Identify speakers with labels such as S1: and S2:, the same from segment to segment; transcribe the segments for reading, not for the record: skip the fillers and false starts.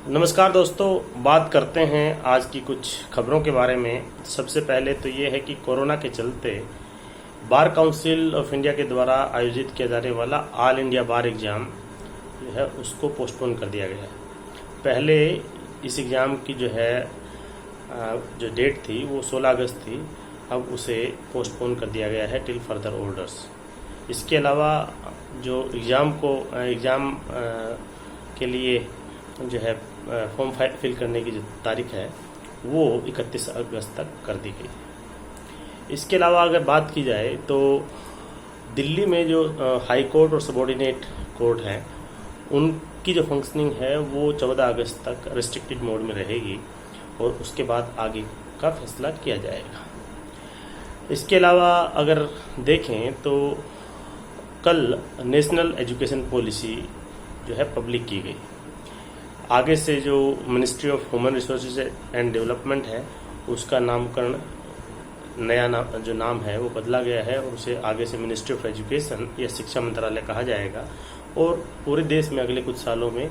S1: नमस्कार दोस्तों, बात करते हैं आज की कुछ खबरों के बारे में। सबसे पहले तो ये है कि कोरोना के चलते बार काउंसिल ऑफ इंडिया के द्वारा आयोजित किया जाने वाला ऑल इंडिया बार एग्ज़ाम जो है उसको पोस्टपोन कर दिया गया है। पहले इस एग्ज़ाम की जो डेट थी वो 16 अगस्त थी, अब उसे पोस्टपोन कर दिया गया है टिल फर्दर ऑर्डर्स। इसके अलावा जो एग्ज़ाम के लिए जो है फॉर्म फिल करने की जो तारीख है वो 31 अगस्त तक कर दी गई है। इसके अलावा अगर बात की जाए तो दिल्ली में जो हाई कोर्ट और सबॉर्डिनेट कोर्ट हैं उनकी जो फंक्शनिंग है वो 14 अगस्त तक रिस्ट्रिक्टेड मोड में रहेगी और उसके बाद आगे का फैसला किया जाएगा। इसके अलावा अगर देखें तो कल नेशनल एजुकेशन पॉलिसी जो है पब्लिक की गई। आगे से जो ministry of human resources and development है उसका नामकरण नया नाम है वो बदला गया है और उसे आगे से मिनिस्ट्री ऑफ एजुकेशन या शिक्षा मंत्रालय कहा जाएगा। और पूरे देश में अगले कुछ सालों में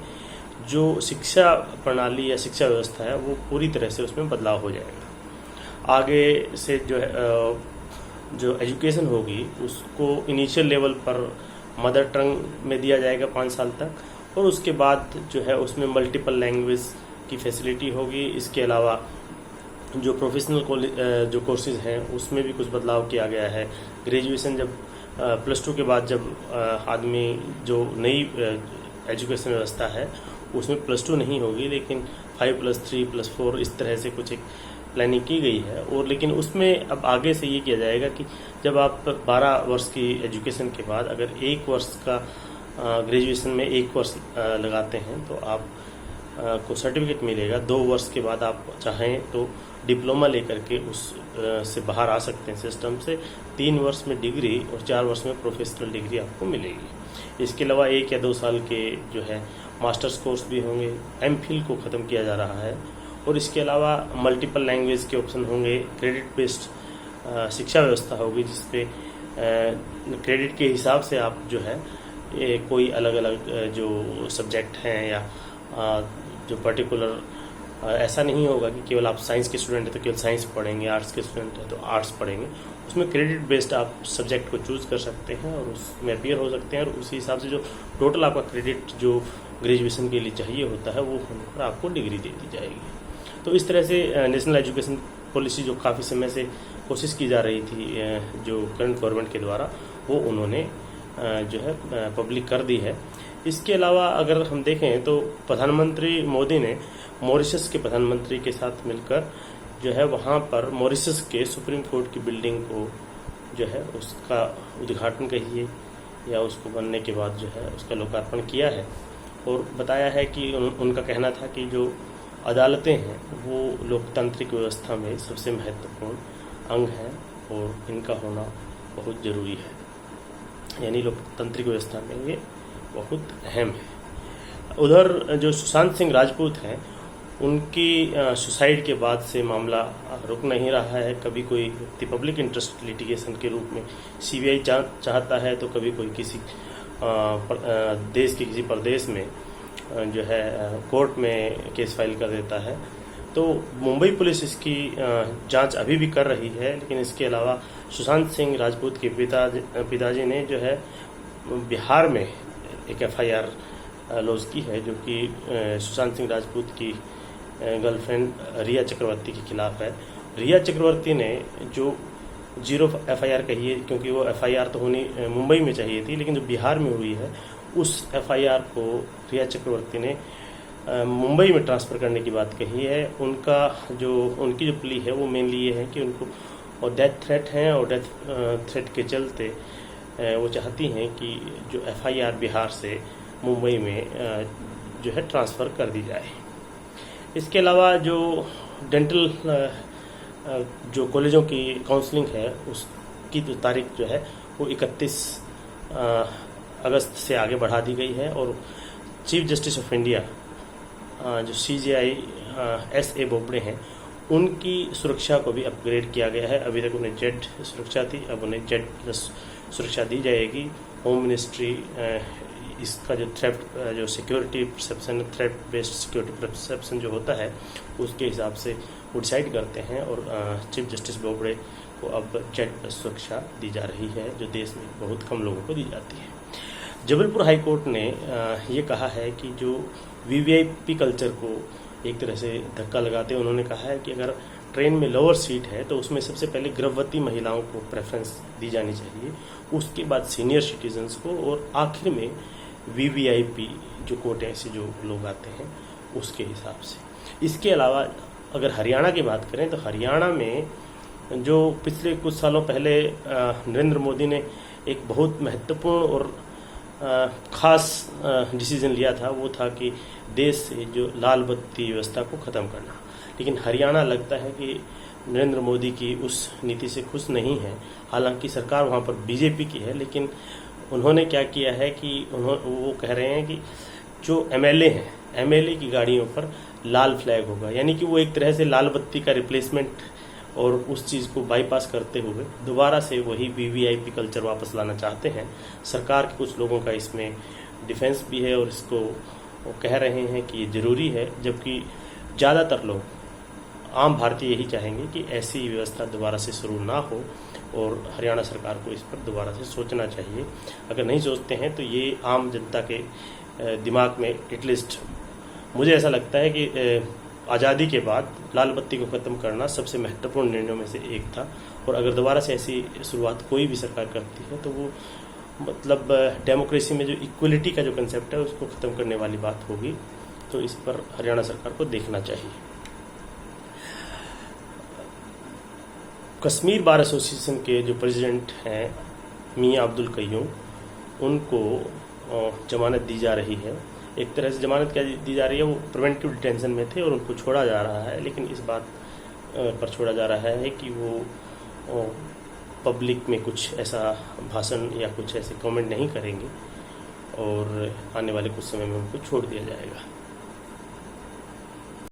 S1: जो शिक्षा प्रणाली या शिक्षा व्यवस्था है वो पूरी तरह से उसमें बदलाव हो जाएगा। आगे से जो एजुकेशन होगी उसको इनिशियल लेवल पर मदर टंग में दिया जाएगा 5 साल तक और उसके बाद जो है उसमें मल्टीपल लैंग्वेज की फैसिलिटी होगी। इसके अलावा जो प्रोफेशनल जो कोर्सेज हैं उसमें भी कुछ बदलाव किया गया है। ग्रेजुएशन जब +2 के बाद जब आदमी जो नई एजुकेशन व्यवस्था है उसमें +2 नहीं होगी लेकिन 5+3+4 इस तरह से कुछ एक प्लानिंग की गई है। और लेकिन उसमें अब आगे से ये किया जाएगा कि जब आप 12 वर्ष की एजुकेशन के बाद अगर 1 वर्ष का ग्रेजुएशन में 1 वर्ष लगाते हैं तो आप को सर्टिफिकेट मिलेगा। 2 वर्ष के बाद आप चाहें तो डिप्लोमा लेकर के उस से बाहर आ सकते हैं सिस्टम से। 3 वर्ष में डिग्री और 4 वर्ष में प्रोफेशनल डिग्री आपको मिलेगी। इसके अलावा 1 या 2 साल के जो है मास्टर्स कोर्स भी होंगे। MPhil को ख़त्म किया जा रहा है और इसके अलावा मल्टीपल लैंग्वेज के ऑप्शन होंगे। क्रेडिट बेस्ड शिक्षा व्यवस्था होगी जिसपे क्रेडिट के हिसाब से आप जो है कोई अलग अलग जो सब्जेक्ट हैं या जो पर्टिकुलर ऐसा नहीं होगा कि केवल आप साइंस के स्टूडेंट हैं तो केवल साइंस पढ़ेंगे, आर्ट्स के स्टूडेंट हैं तो आर्ट्स पढ़ेंगे। उसमें क्रेडिट बेस्ड आप सब्जेक्ट को चूज़ कर सकते हैं और उसमें अपीयर हो सकते हैं और उसी हिसाब से जो टोटल आपका क्रेडिट जो ग्रेजुएशन के लिए चाहिए होता है वो होने पर आपको डिग्री दे दी जाएगी। तो इस तरह से नेशनल एजुकेशन पॉलिसी जो काफ़ी समय से कोशिश की जा रही थी जो करंट गवर्नमेंट के द्वारा वो उन्होंने जो है पब्लिक कर दी है। इसके अलावा अगर हम देखें तो प्रधानमंत्री मोदी ने मॉरिशस के प्रधानमंत्री के साथ मिलकर जो है वहाँ पर मॉरिशस के सुप्रीम कोर्ट की बिल्डिंग को जो है उसका उद्घाटन कहिए या उसको बनने के बाद जो है उसका लोकार्पण किया है और बताया है कि उनका कहना था कि जो अदालतें हैं वो लोकतांत्रिक व्यवस्था में सबसे महत्वपूर्ण अंग हैं और इनका होना बहुत ज़रूरी है, यानी लोकतांत्रिक व्यवस्था में ये बहुत अहम है। उधर जो सुशांत सिंह राजपूत हैं उनकी सुसाइड के बाद से मामला रुक नहीं रहा है। कभी कोई व्यक्ति पब्लिक इंटरेस्ट लिटिगेशन के रूप में CBI चाहता है तो कभी कोई किसी देश के किसी प्रदेश में जो है कोर्ट में केस फाइल कर देता है। तो मुंबई पुलिस इसकी जांच अभी भी कर रही है। लेकिन इसके अलावा सुशांत सिंह राजपूत के पिताजी ने जो है बिहार में एक FIR लॉन्च की है जो कि सुशांत सिंह राजपूत की गर्लफ्रेंड रिया चक्रवर्ती के खिलाफ है। रिया चक्रवर्ती ने जो 0 FIR कही है क्योंकि वो FIR तो होनी मुंबई में चाहिए थी लेकिन जो बिहार में हुई है उस FIR को रिया चक्रवर्ती ने मुंबई में ट्रांसफ़र करने की बात कही है। उनकी जो प्ली है वो मेनली ये है कि उनको और डेथ थ्रेट हैं और डेथ थ्रेट के चलते वो चाहती हैं कि जो FIR बिहार से मुंबई में जो है ट्रांसफ़र कर दी जाए। इसके अलावा जो डेंटल जो कॉलेजों की काउंसलिंग है उसकी जो तारीख जो है वो 31 अगस्त से आगे बढ़ा दी गई है और चीफ जस्टिस ऑफ इंडिया जो CJI SA बोबड़े हैं उनकी सुरक्षा को भी अपग्रेड किया गया है। अभी तक उन्हें Z सुरक्षा थी, अब उन्हें Z+ सुरक्षा दी जाएगी। होम मिनिस्ट्री इसका जो जो security perception, threat based security perception जो होता है उसके हिसाब से वो डिसाइड करते हैं। और चीफ जस्टिस बोबड़े को अब चेक सुरक्षा दी जा रही है, जो देश में बहुत कम लोगों को दी जाती है। जबलपुर हाई कोर्ट ने ये कहा है कि जो वीवीआईपी कल्चर को एक तरह से धक्का लगाते उन्होंने कहा है कि अगर ट्रेन में लोअर सीट है तो उसमें सबसे पहले गर्भवती महिलाओं को प्रेफरेंस दी जानी चाहिए, उसके बाद सीनियर सिटीजन्स को, और आखिर में वीवीआईपी जो कोटे से जो लोग आते हैं उसके हिसाब से। इसके अलावा अगर हरियाणा की बात करें तो हरियाणा में जो पिछले कुछ सालों पहले नरेंद्र मोदी ने एक बहुत महत्वपूर्ण और खास डिसीजन लिया था, वो था कि देश से जो लाल बत्ती व्यवस्था को ख़त्म करना। लेकिन हरियाणा लगता है कि नरेंद्र मोदी की उस नीति से खुश नहीं है। हालांकि सरकार वहाँ पर बीजेपी की है, लेकिन उन्होंने क्या किया है कि वो कह रहे हैं कि जो एमएलए हैं, एमएलए की गाड़ियों पर लाल फ्लैग होगा, यानी कि वो एक तरह से लाल बत्ती का रिप्लेसमेंट और उस चीज़ को बाईपास करते हुए दोबारा से वही वीवीआईपी कल्चर वापस लाना चाहते हैं। सरकार के कुछ लोगों का इसमें डिफेंस भी है और इसको वो कह रहे हैं कि ये ज़रूरी है, जबकि ज़्यादातर लोग, आम भारतीय यही चाहेंगे कि ऐसी व्यवस्था दोबारा से शुरू ना हो, और हरियाणा सरकार को इस पर दोबारा से सोचना चाहिए। अगर नहीं सोचते हैं तो ये आम जनता के दिमाग में, एटलीस्ट मुझे ऐसा लगता है कि आज़ादी के बाद लाल बत्ती को ख़त्म करना सबसे महत्वपूर्ण निर्णयों में से एक था, और अगर दोबारा से ऐसी शुरुआत कोई भी सरकार करती है तो वो मतलब डेमोक्रेसी में जो इक्वलिटी का जो कंसेप्ट है उसको ख़त्म करने वाली बात होगी। तो इस पर हरियाणा सरकार को देखना चाहिए। कश्मीर बार एसोसिएशन के जो प्रेसिडेंट हैं मियां अब्दुल कय्यूम, उनको जमानत दी जा रही है। एक तरह से जमानत क्या दी जा रही है, वो प्रिवेंटिव डिटेंशन में थे और उनको छोड़ा जा रहा है, लेकिन इस बात पर छोड़ा जा रहा है कि वो पब्लिक में कुछ ऐसा भाषण या कुछ ऐसे कमेंट नहीं करेंगे, और आने वाले कुछ समय में उनको छोड़ दिया जाएगा।